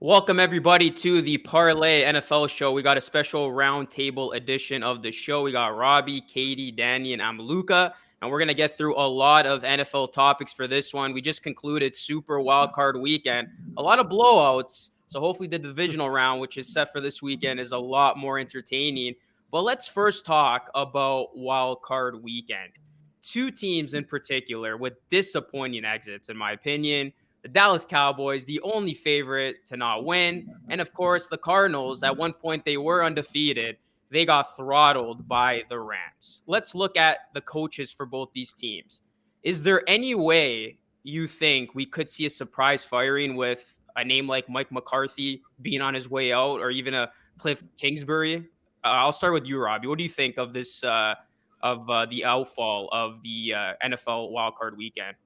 Welcome, everybody, to the Parleh NFL Show. We got a special roundtable edition of the show. We got Robbie, Katie, Dani, and I'm Luca. And we're going to get through a lot of NFL topics for this one. We just concluded Super Wildcard Weekend. A lot of blowouts. So hopefully the Divisional Round, which is set for this weekend, is a lot more entertaining. But let's first talk about Wildcard Weekend. Two teams in particular with disappointing exits, in my opinion. The Dallas Cowboys, the only favorite to not win. And of course, the Cardinals, at one point they were undefeated. They got throttled by the Rams. Let's look at the coaches for both these teams. Is there any way you think we could see a surprise firing with a name like Mike McCarthy being on his way out, or even a Cliff Kingsbury? I'll start with you, Robbie. What do you think of this, the outfall of the NFL wildcard weekend?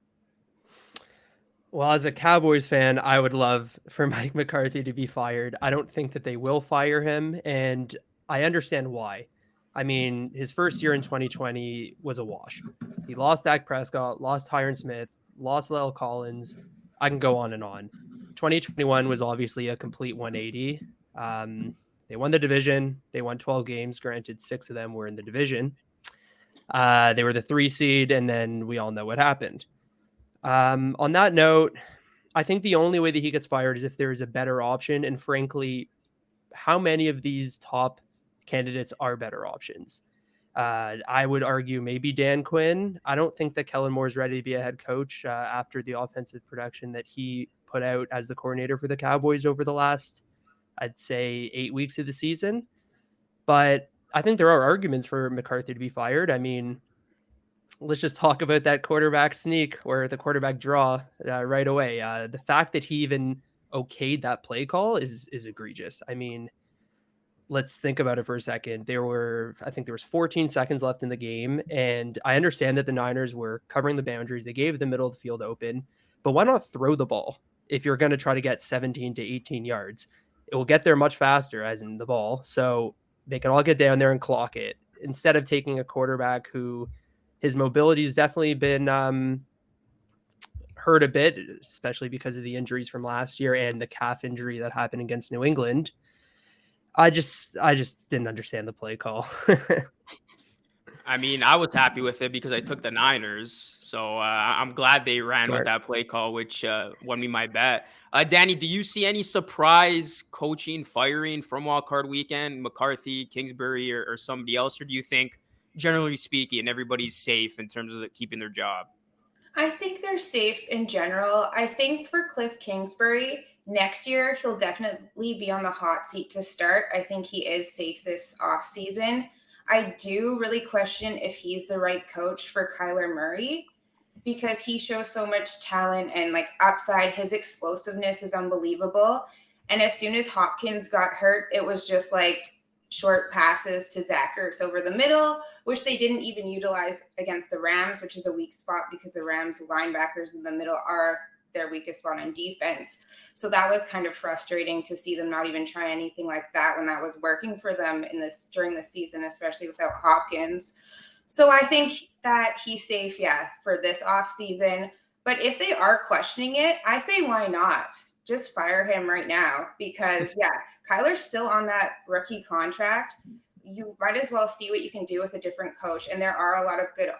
Well, as a Cowboys fan, I would love for Mike McCarthy to be fired. I don't think that they will fire him, and I understand why. I mean, his first year in 2020 was a wash. He lost Dak Prescott, lost Tyron Smith, lost Lyle Collins. I can go on and on. 2021 was obviously a complete 180. They won the division. They won 12 games. Granted, 6 of them were in the division. They were the 3 seed, and then we all know what happened. On that note, I think the only way that he gets fired is if there is a better option. And frankly, how many of these top candidates are better options? I would argue maybe Dan Quinn. I don't think that Kellen Moore is ready to be a head coach after the offensive production that he put out as the coordinator for the Cowboys over the last, I'd say, 8 weeks of the season. But I think there are arguments for McCarthy to be fired. I mean, let's just talk about that quarterback sneak or the quarterback draw right away. The fact that he even okayed that play call is egregious. I mean, let's think about it for a second. I think there was 14 seconds left in the game, and I understand that the Niners were covering the boundaries. They gave the middle of the field open, but why not throw the ball if you're going to try to get 17 to 18 yards? It will get there much faster, as in the ball, so they can all get down there and clock it, instead of taking a quarterback who his mobility has definitely been hurt a bit, especially because of the injuries from last year and the calf injury that happened against New England. I just didn't understand the play call. I mean, I was happy with it because I took the Niners. So I'm glad they ran with that play call, which won me my bet. Dani, do you see any surprise coaching firing from wildcard weekend, McCarthy, Kingsbury, or somebody else? Or do you think, generally speaking, everybody's safe in terms of keeping their job? I think they're safe in general. I think for Cliff Kingsbury, next year he'll definitely be on the hot seat to start. I think he is safe this offseason. I do really question if he's the right coach for Kyler Murray, because he shows so much talent and upside. His explosiveness is unbelievable. And as soon as Hopkins got hurt, it was just short passes to Zach Ertz over the middle, which they didn't even utilize against the Rams, which is a weak spot because the Rams linebackers in the middle are their weakest spot on defense. So that was kind of frustrating to see them not even try anything like that when that was working for them during the season, especially without Hopkins. So I think that he's safe, for this offseason. But if they are questioning it, I say why not? Just fire him right now, because Kyler's still on that rookie contract. You might as well see what you can do with a different coach. And there are a lot of good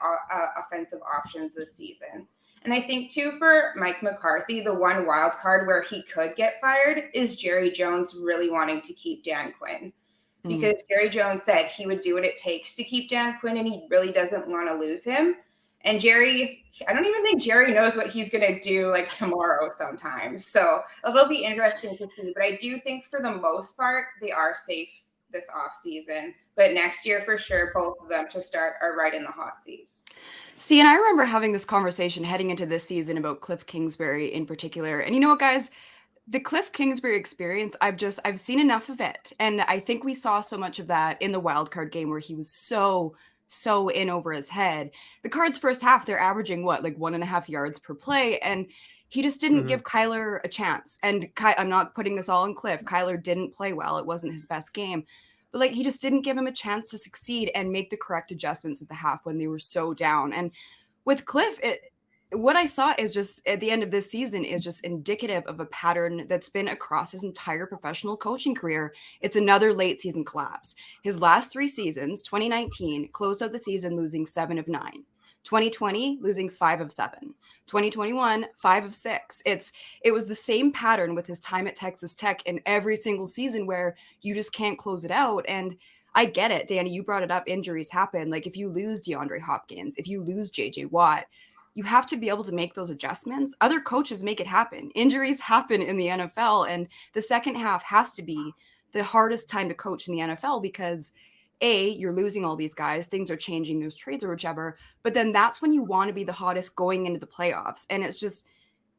offensive options this season. And I think, too, for Mike McCarthy, the one wild card where he could get fired is Jerry Jones really wanting to keep Dan Quinn. Because Jerry Jones said he would do what it takes to keep Dan Quinn, and he really doesn't want to lose him. And Jerry, I don't even think Jerry knows what he's going to do tomorrow sometimes. So it'll be interesting to see. But I do think for the most part, they are safe this offseason. But next year, for sure, both of them to start are right in the hot seat. See, and I remember having this conversation heading into this season about Cliff Kingsbury in particular. And you know what, guys? The Cliff Kingsbury experience, I've seen enough of it. And I think we saw so much of that in the wildcard game where he was so in over his head. The Cards first half, they're averaging 1.5 yards per play. And he just didn't give Kyler a chance. And I'm not putting this all on Cliff. Kyler didn't play well. It wasn't his best game. But he just didn't give him a chance to succeed and make the correct adjustments at the half when they were so down. And with Cliff, what I saw is just at the end of this season is just indicative of a pattern that's been across his entire professional coaching career. It's another late season collapse. His last 3 seasons, 2019, closed out the season losing 7 of 9. 2020, losing 5 of 7. 2021, 5 of 6. It was the same pattern with his time at Texas Tech in every single season where you just can't close it out. And I get it, Dani, you brought it up. Injuries happen. Like if you lose DeAndre Hopkins, if you lose JJ Watt, you have to be able to make those adjustments. Other coaches make it happen. Injuries happen in the NFL, and the second half has to be the hardest time to coach in the NFL because you're losing all these guys, things are changing, those trades or whichever, but then that's when you want to be the hottest going into the playoffs. And it's just,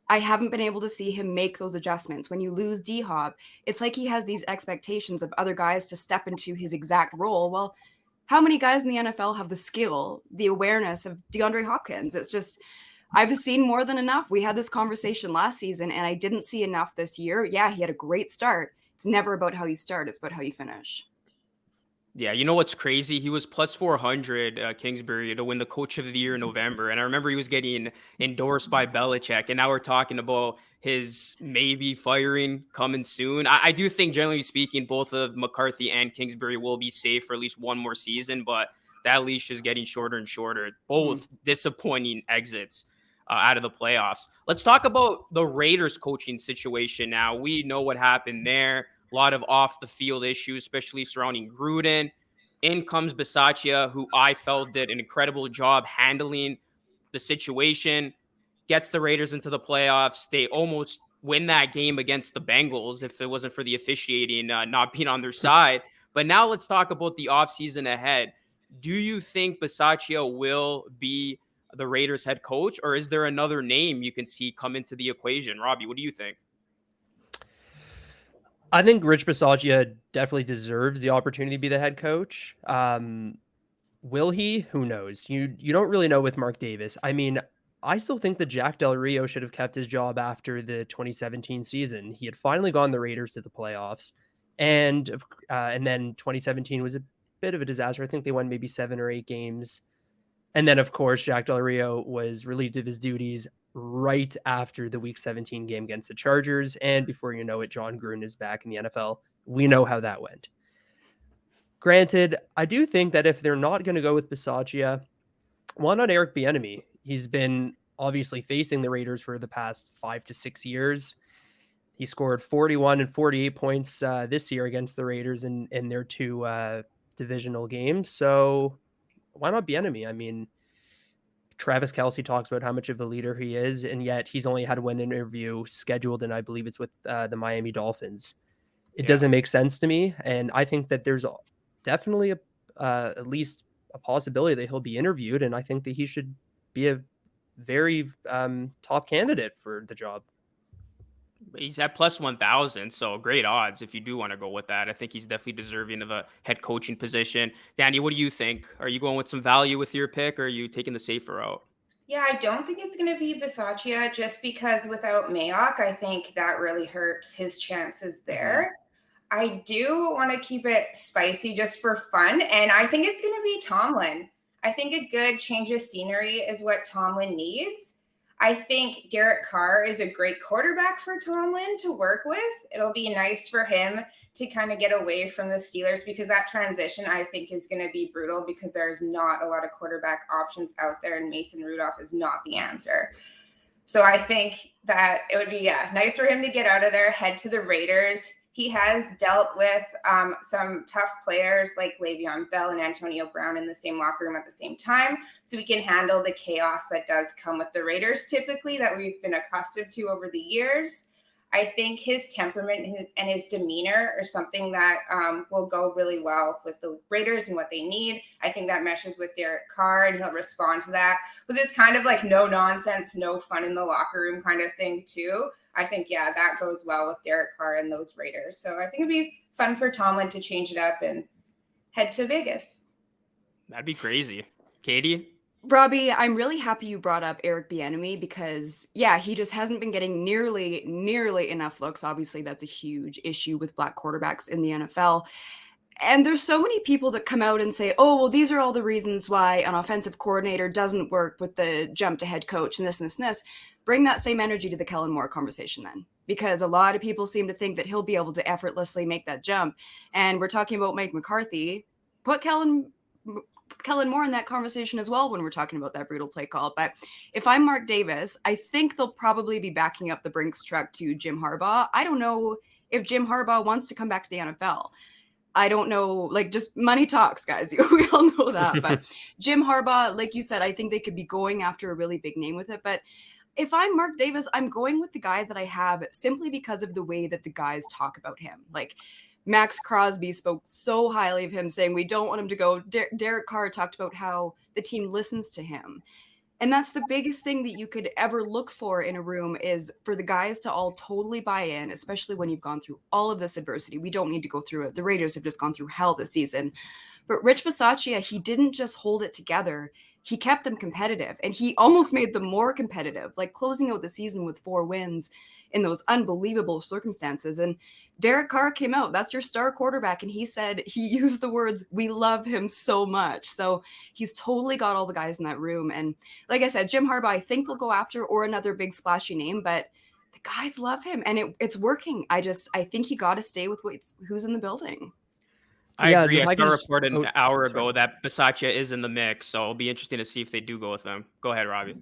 I haven't been able to see him make those adjustments. When you lose D-Hop, it's like he has these expectations of other guys to step into his exact role. Well, how many guys in the NFL have the skill, the awareness of DeAndre Hopkins? It's just, I've seen more than enough. We had this conversation last season, and I didn't see enough this year. Yeah, he had a great start. It's never about how you start. It's about how you finish. Yeah, you know what's crazy? He was plus 400, Kingsbury, to win the Coach of the Year in November. And I remember he was getting endorsed by Belichick. And now we're talking about his maybe firing coming soon. I do think, generally speaking, both of McCarthy and Kingsbury will be safe for at least one more season. But that leash is getting shorter and shorter. Both disappointing exits out of the playoffs. Let's talk about the Raiders coaching situation now. We know what happened there. A lot of off the field issues, especially surrounding Gruden. In comes Bisaccia, who I felt did an incredible job handling the situation, gets the Raiders into the playoffs. They almost win that game against the Bengals if it wasn't for the officiating not being on their side. But now let's talk about the offseason ahead. Do you think Bisaccia will be the Raiders head coach, or is there another name you can see come into the equation? Robbie, what do you think? I think Rich Bisaccia definitely deserves the opportunity to be the head coach. Will he? Who knows? You don't really know with Mark Davis. I mean, I still think that Jack Del Rio should have kept his job after the 2017 season. He had finally gone the Raiders to the playoffs, and then 2017 was a bit of a disaster. I think they won maybe 7 or 8 games. And then, of course, Jack Del Rio was relieved of his duties right after the Week 17 game against the Chargers. And before you know it, John Gruden is back in the NFL. We know how that went. Granted, I do think that if they're not going to go with Bisaccia, why not Eric Bieniemy? He's been obviously facing the Raiders for the past 5 to 6 years. He scored 41 and 48 points this year against the Raiders in their 2 divisional games. So why not Bieniemy? I mean, Travis Kelce talks about how much of a leader he is, and yet he's only had one interview scheduled, and I believe it's with the Miami Dolphins. It doesn't make sense to me, and I think that there's definitely at least a possibility that he'll be interviewed, and I think that he should be a very top candidate for the job. He's at plus 1,000, so great odds if you do want to go with that. I think he's definitely deserving of a head coaching position. Dani, what do you think? Are you going with some value with your pick, or are you taking the safer route? Yeah, I don't think it's going to be Bisaccia just because without Mayock, I think that really hurts his chances there. I do want to keep it spicy just for fun, and I think it's going to be Tomlin. I think a good change of scenery is what Tomlin needs. I think Derek Carr is a great quarterback for Tomlin to work with. It'll be nice for him to kind of get away from the Steelers because that transition, I think, is going to be brutal because there's not a lot of quarterback options out there, and Mason Rudolph is not the answer. So I think that it would be nice for him to get out of there, head to the Raiders. He has dealt with some tough players like Le'Veon Bell and Antonio Brown in the same locker room at the same time. So we can handle the chaos that does come with the Raiders typically that we've been accustomed to over the years. I think his temperament and his demeanor are something that will go really well with the Raiders and what they need. I think that meshes with Derek Carr, and he'll respond to that with this kind of like no nonsense, no fun in the locker room kind of thing too. I think, that goes well with Derek Carr and those Raiders. So I think it'd be fun for Tomlin to change it up and head to Vegas. That'd be crazy. Katie? Robbie, I'm really happy you brought up Eric Bieniemy because, he just hasn't been getting nearly enough looks. Obviously, that's a huge issue with black quarterbacks in the NFL. And there's so many people that come out and say, oh, well, these are all the reasons why an offensive coordinator doesn't work with the jump to head coach and this and this and this. Bring that same energy to the Kellen Moore conversation then, because a lot of people seem to think that he'll be able to effortlessly make that jump. And we're talking about Mike McCarthy. Put Kellen Moore in that conversation as well when we're talking about that brutal play call. But if I'm Mark Davis, I think they'll probably be backing up the Brinks truck to Jim Harbaugh. I don't know if Jim Harbaugh wants to come back to the NFL. I don't know, like, just money talks, guys. We all know that. But Jim Harbaugh, like you said, I think they could be going after a really big name with it. But if I'm Mark Davis, I'm going with the guy that I have simply because of the way that the guys talk about him. Like, Max Crosby spoke so highly of him, saying we don't want him to go. Derek Carr talked about how the team listens to him. And that's the biggest thing that you could ever look for in a room, is for the guys to all totally buy in, especially when you've gone through all of this adversity. We don't need to go through it. The Raiders have just gone through hell this season. But Rich Bisaccia, he didn't just hold it together. He kept them competitive, and he almost made them more competitive, like closing out the season with 4 wins in those unbelievable circumstances. And Derek Carr came out, that's your star quarterback, and he said, he used the words, we love him so much. So he's totally got all the guys in that room. And like I said, Jim Harbaugh, I think they'll go after, or another big splashy name, but the guys love him, and it's working. I think he got to stay with who's in the building. I agree. I saw a report an hour ago that Bisaccia is in the mix, so it'll be interesting to see if they do go with him. Go ahead, Robbie.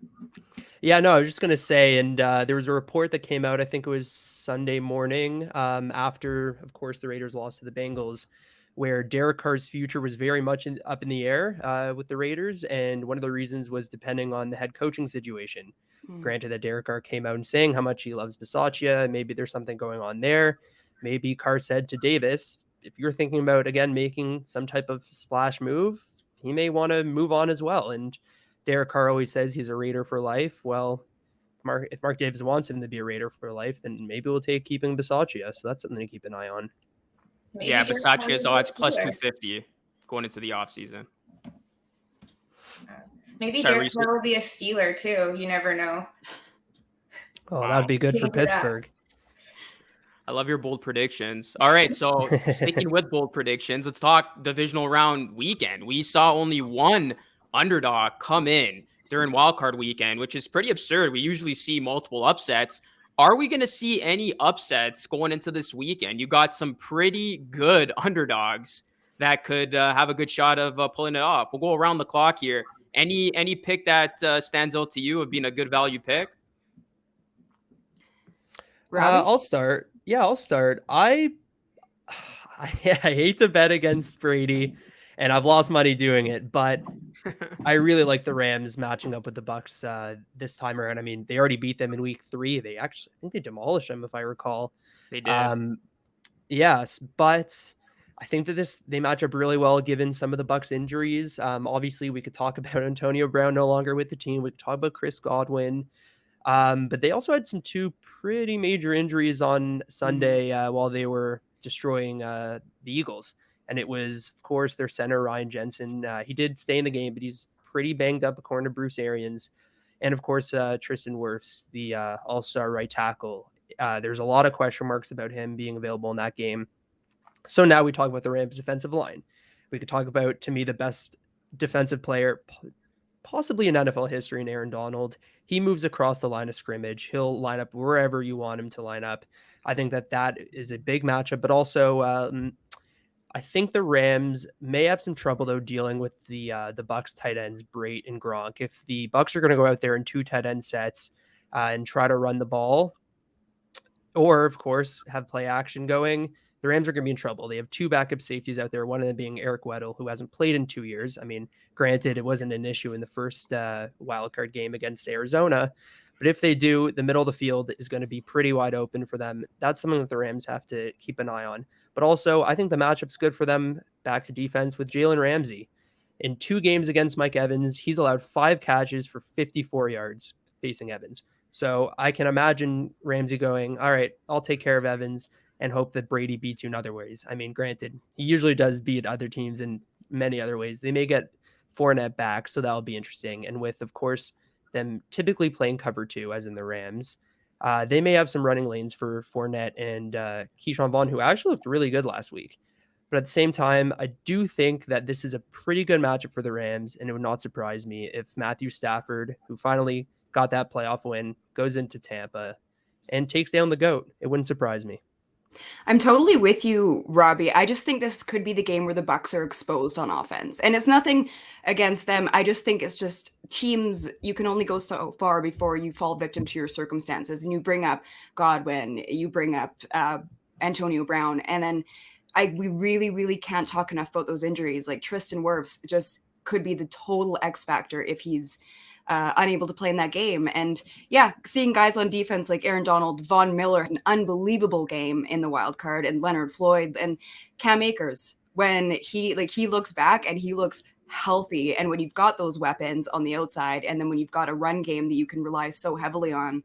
Yeah, no, I was just going to say, and there was a report that came out, I think it was Sunday morning, after, of course, the Raiders lost to the Bengals, where Derek Carr's future was very much up in the air with the Raiders, and one of the reasons was depending on the head coaching situation. Granted that Derek Carr came out and saying how much he loves Bisaccia, maybe there's something going on there. Maybe Carr said to Davis, if you're thinking about, again, making some type of splash move, he may want to move on as well. And Derek Carr always says he's a Raider for life. Well, if Mark Davis wants him to be a Raider for life, then maybe we'll take keeping Bisaccia. So that's something to keep an eye on. Maybe yeah, Bisaccia is odds plus 250 going into the offseason. Maybe Derek Carr will be a Steeler too. You never know. Oh, that would be good for Pittsburgh. I love your bold predictions. All right, so sticking with bold predictions, let's talk divisional round weekend. We saw only one underdog come in during wildcard weekend, which is pretty absurd. We usually see multiple upsets. Are we going to see any upsets going into this weekend? You got some pretty good underdogs that could have a good shot of pulling it off. We'll go around the clock here. Any pick that stands out to you of being a good value pick? I'll start. Yeah, I'll start. I hate to bet against Brady, and I've lost money doing it, but I really like the Rams matching up with the Bucks this time around. I mean, they already beat them in week 3. I think they demolished them, if I recall. They did. Yes, but I think that they match up really well given some of the Bucks injuries. Obviously, we could talk about Antonio Brown no longer with the team. We could talk about Chris Godwin. But they also had 2 pretty major injuries on Sunday while they were destroying the Eagles. And it was, of course, their center, Ryan Jensen. He did stay in the game, but he's pretty banged up according to Bruce Arians. And, of course, Tristan Wirfs, the all-star right tackle. There's a lot of question marks about him being available in that game. So now we talk about the Rams' defensive line. We could talk about, to me, the best defensive player possibly in NFL history, in Aaron Donald. He moves across the line of scrimmage. He'll line up wherever you want him to line up. I think that is a big matchup, but also I think the Rams may have some trouble though dealing with the Bucs tight ends Brait and Gronk. If the Bucs are going to go out there in 2 tight end sets and try to run the ball, or of course have play action going, the Rams are going to be in trouble. They have 2 backup safeties out there, one of them being Eric Weddle, who hasn't played in 2 years. I mean, granted, it wasn't an issue in the first wildcard game against Arizona, but if they do, the middle of the field is going to be pretty wide open for them. That's something that the Rams have to keep an eye on. But also, I think the matchup's good for them back to defense with Jalen Ramsey. In 2 games against Mike Evans, he's allowed 5 catches for 54 yards facing Evans. So I can imagine Ramsey going, all right, I'll take care of Evans and hope that Brady beats you in other ways. I mean, granted, he usually does beat other teams in many other ways. They may get Fournette back, so that'll be interesting. And with, of course, them typically playing cover 2, as in the Rams, they may have some running lanes for Fournette and Keyshawn Vaughn, who actually looked really good last week. But at the same time, I do think that this is a pretty good matchup for the Rams, and it would not surprise me if Matthew Stafford, who finally got that playoff win, goes into Tampa and takes down the GOAT. It wouldn't surprise me. I'm totally with you, Robbie. I just think this could be the game where the Bucks are exposed on offense. And it's nothing against them. I just think it's just teams, you can only go so far before you fall victim to your circumstances. And you bring up Godwin, you bring up Antonio Brown, and then we really, really can't talk enough about those injuries. Like Tristan Wirfs just could be the total X factor if he's unable to play in that game. And yeah, seeing guys on defense like Aaron Donald, Von Miller, an unbelievable game in the wild card, and Leonard Floyd and Cam Akers, when he looks back and he looks healthy. And when you've got those weapons on the outside, and then when you've got a run game that you can rely so heavily on,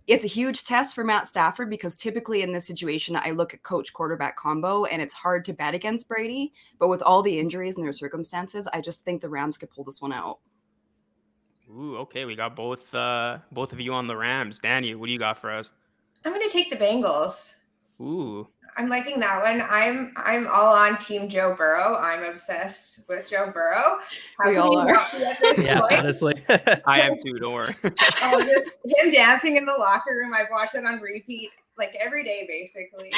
it's a huge test for Matt Stafford, because typically in this situation, I look at coach quarterback combo and it's hard to bet against Brady. But with all the injuries and their circumstances, I just think the Rams could pull this one out. Ooh, okay. We got both of you on the Rams. Dani, what do you got for us? I'm going to take the Bengals. Ooh. I'm liking that one. I'm all on Team Joe Burrow. I'm obsessed with Joe Burrow. We all are. Yeah, honestly. I am too, don't worry. Him dancing in the locker room, I've watched it on repeat like every day, basically.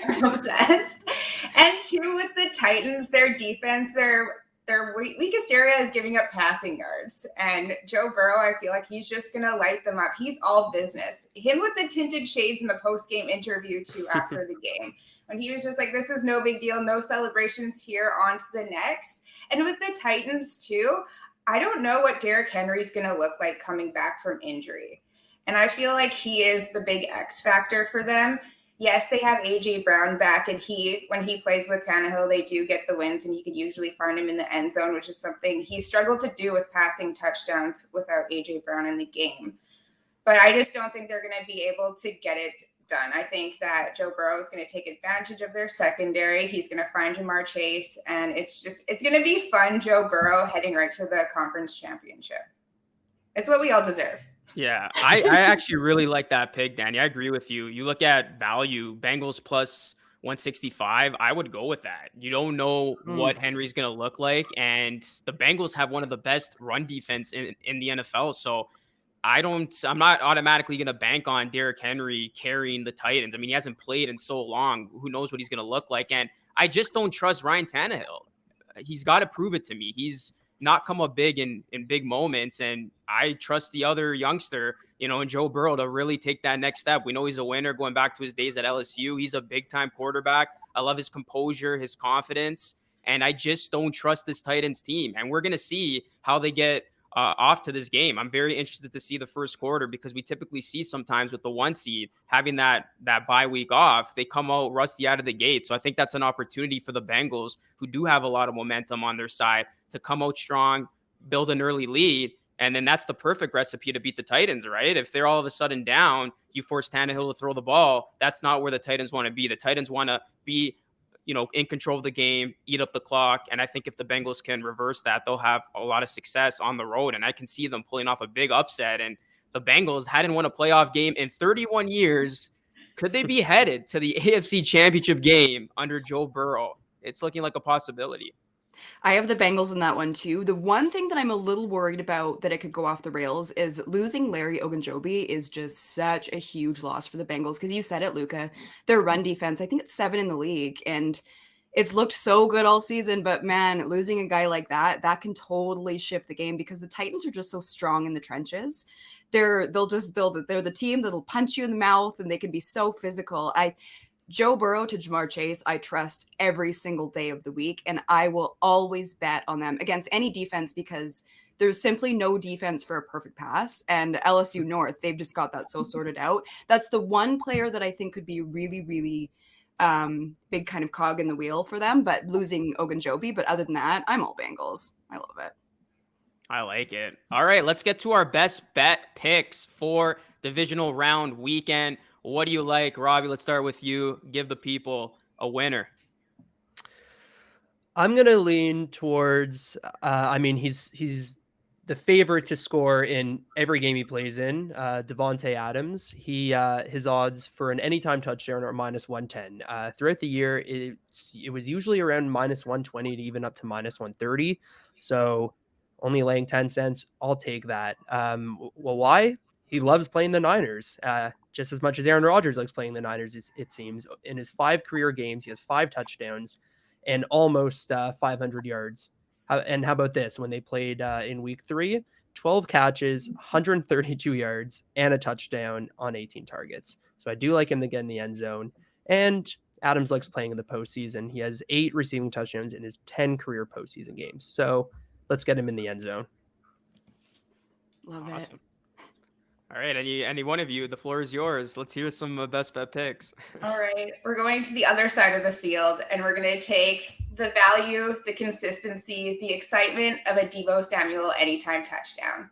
I'm obsessed. And two, with the Titans, their defense, their weakest area is giving up passing yards. And Joe Burrow, I feel like he's just going to light them up. He's all business. Him with the tinted shades in the post-game interview, too, after the game. When he was just like, this is no big deal, no celebrations here, on to the next. And with the Titans, too, I don't know what Derrick Henry's going to look like coming back from injury. And I feel like he is the big X factor for them. Yes, they have A.J. Brown back, and when he plays with Tannehill, they do get the wins, and you can usually find him in the end zone, which is something he struggled to do with passing touchdowns without A.J. Brown in the game. But I just don't think they're going to be able to get it done. I think that Joe Burrow is going to take advantage of their secondary. He's going to find Jamar Chase, and it's going to be fun, Joe Burrow heading right to the conference championship. It's what we all deserve. Yeah, I actually really like that pick, Dani. I agree with you. You look at value, Bengals plus 165, I would go with that. You don't know what Henry's going to look like, and the Bengals have one of the best run defense in the NFL, so I'm not automatically going to bank on Derrick Henry carrying the Titans. I mean, he hasn't played in so long. Who knows what he's going to look like? And I just don't trust Ryan Tannehill. He's got to prove it to me. He's not come up big in big moments. And I trust the other youngster, in Joe Burrow to really take that next step. We know he's a winner going back to his days at LSU. He's a big time quarterback. I love his composure, his confidence, and I just don't trust this Titans team. And we're going to see how they get off to this game. I'm very interested to see the first quarter, because we typically see sometimes with the 1 seed having that bye week off, they come out rusty out of the gate. So I think that's an opportunity for the Bengals, who do have a lot of momentum on their side, to come out strong, build an early lead. And then that's the perfect recipe to beat the Titans, right? If they're all of a sudden down, you force Tannehill to throw the ball. That's not where the Titans want to be. The Titans want to be in control of the game, eat up the clock. And I think if the Bengals can reverse that, they'll have a lot of success on the road. And I can see them pulling off a big upset. And the Bengals hadn't won a playoff game in 31 years. Could they be headed to the AFC Championship game under Joe Burrow? It's looking like a possibility. I have the Bengals in that one too. The one thing that I'm a little worried about that it could go off the rails is losing Larry Ogunjobi is just such a huge loss for the Bengals, because you said it, Luca. Their run defense, I think it's 7 in the league, and it's looked so good all season. But man, losing a guy like that can totally shift the game, because the Titans are just so strong in the trenches. They're the team that'll punch you in the mouth, and they can be so physical. Joe Burrow to Jamar Chase, I trust every single day of the week, and I will always bet on them against any defense, because there's simply no defense for a perfect pass. And LSU North, they've just got that so sorted out. That's the one player that I think could be really, really big kind of cog in the wheel for them, but losing Ogunjobi. But other than that, I'm all Bengals. I love it. I like it. All right, let's get to our best bet picks for divisional round weekend. What do you like, Robbie? Let's start with you. Give the people a winner. I'm going to lean towards, he's the favorite to score in every game he plays in, Devontae Adams. His odds for an anytime touchdown are -110. Throughout the year, it was usually around -120 to even up to -130. So only laying 10 cents, I'll take that. Well, why? He loves playing the Niners just as much as Aaron Rodgers likes playing the Niners, it seems. In his 5 career games, he has 5 touchdowns and almost 500 yards. And how about this? When they played in week 3, 12 catches, 132 yards, and a touchdown on 18 targets. So I do like him to get in the end zone. And Adams likes playing in the postseason. He has 8 receiving touchdowns in his 10 career postseason games. So let's get him in the end zone. Love Awesome. it. All right, any one of you, the floor is yours. Let's hear some best bet picks. All right, we're going to the other side of the field, and we're going to take the value, the consistency, the excitement of a Deebo Samuel anytime touchdown.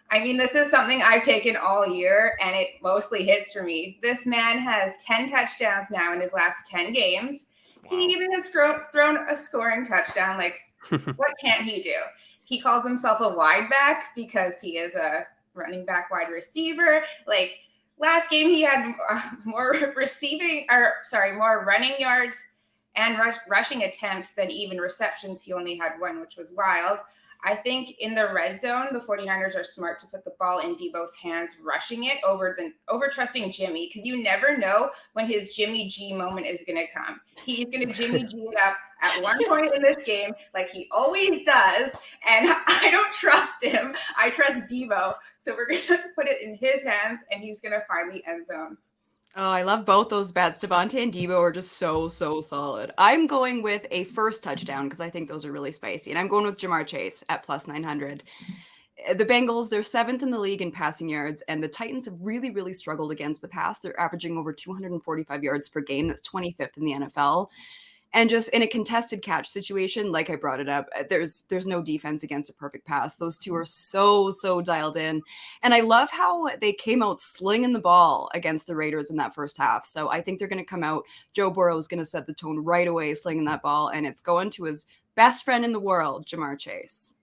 I mean, this is something I've taken all year, and it mostly hits for me. This man has 10 touchdowns now in his last 10 games. Wow. He even has thrown a scoring touchdown. Like, what can't he do? He calls himself a wide back because he is a running back wide receiver. Like, last game he had more running yards and rushing attempts than even receptions. He only had 1, which was wild. I think in the red zone, the 49ers are smart to put the ball in Deebo's hands, rushing it over trusting Jimmy, because you never know when his Jimmy G moment is going to come. He's going to Jimmy G it up at one point in this game, like he always does, and I don't trust him. I trust Deebo. So we're going to put it in his hands, and he's going to find the end zone. Oh, I love both those bets. Devontae and Deebo are just so solid. I'm going with a first touchdown because I think those are really spicy. And I'm going with Ja'Marr Chase at +900. The Bengals, they're 7th in the league in passing yards, and the Titans have really struggled against the pass. They're averaging over 245 yards per game. That's 25th in the NFL. And just in a contested catch situation, like I brought it up, there's no defense against a perfect pass. Those two are so dialed in. And I love how they came out slinging the ball against the Raiders in that first half. So I think they're going to come out. Joe Burrow is going to set the tone right away, slinging that ball. And it's going to his best friend in the world, Ja'Marr Chase.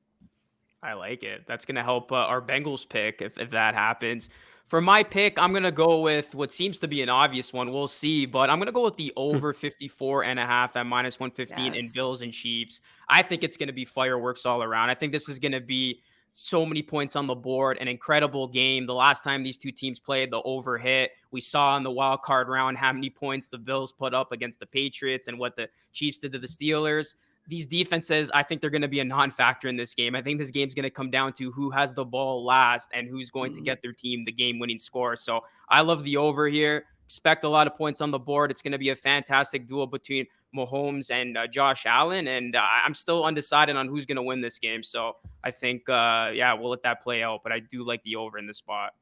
I like it. That's going to help our Bengals pick if that happens. For my pick, I'm going to go with what seems to be an obvious one. We'll see, but I'm going to go with the over 54.5 at -115 in Bills and Chiefs. I think it's going to be fireworks all around. I think this is going to be so many points on the board, an incredible game. The last time these two teams played, the over hit. We saw in the wild card round how many points the Bills put up against the Patriots and what the Chiefs did to the Steelers. These defenses, I think they're going to be a non-factor in this game. I think this game's going to come down to who has the ball last and who's going to get their team the game-winning score. So I love the over here. Expect a lot of points on the board. It's going to be a fantastic duel between Mahomes and Josh Allen, and I'm still undecided on who's going to win this game. So I think, we'll let that play out, but I do like the over in this spot.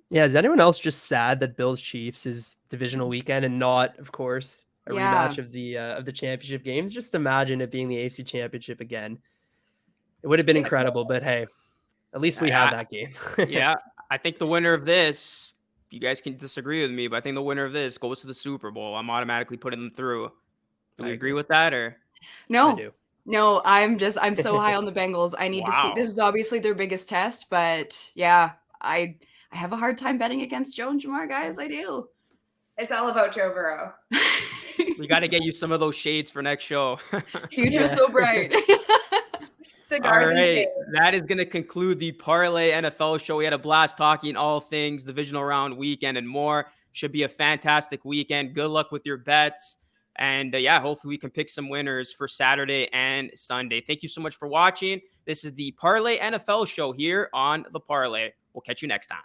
Yeah, is anyone else just sad that Bills-Chiefs is divisional weekend and not, of course, a rematch of the championship games? Just imagine it being the AFC Championship again. It would have been incredible, but hey, at least we had that game. Yeah, I think the winner of this, you guys can disagree with me, but I think the winner of this goes to the Super Bowl. I'm automatically putting them through. Do we agree with that, or? No. I do. No, I'm so high on the Bengals. I need to see. This is obviously their biggest test, but yeah, I have a hard time betting against Joe and Ja'Marr, guys. I do. It's all about Joe Burrow. We got to get you some of those shades for next show. Future so bright. Cigars all right, and that is going to conclude the Parleh NFL Show. We had a blast talking all things Divisional Round weekend and more. Should be a fantastic weekend. Good luck with your bets. And hopefully we can pick some winners for Saturday and Sunday. Thank you so much for watching. This is the Parleh NFL Show here on the Parleh. We'll catch you next time.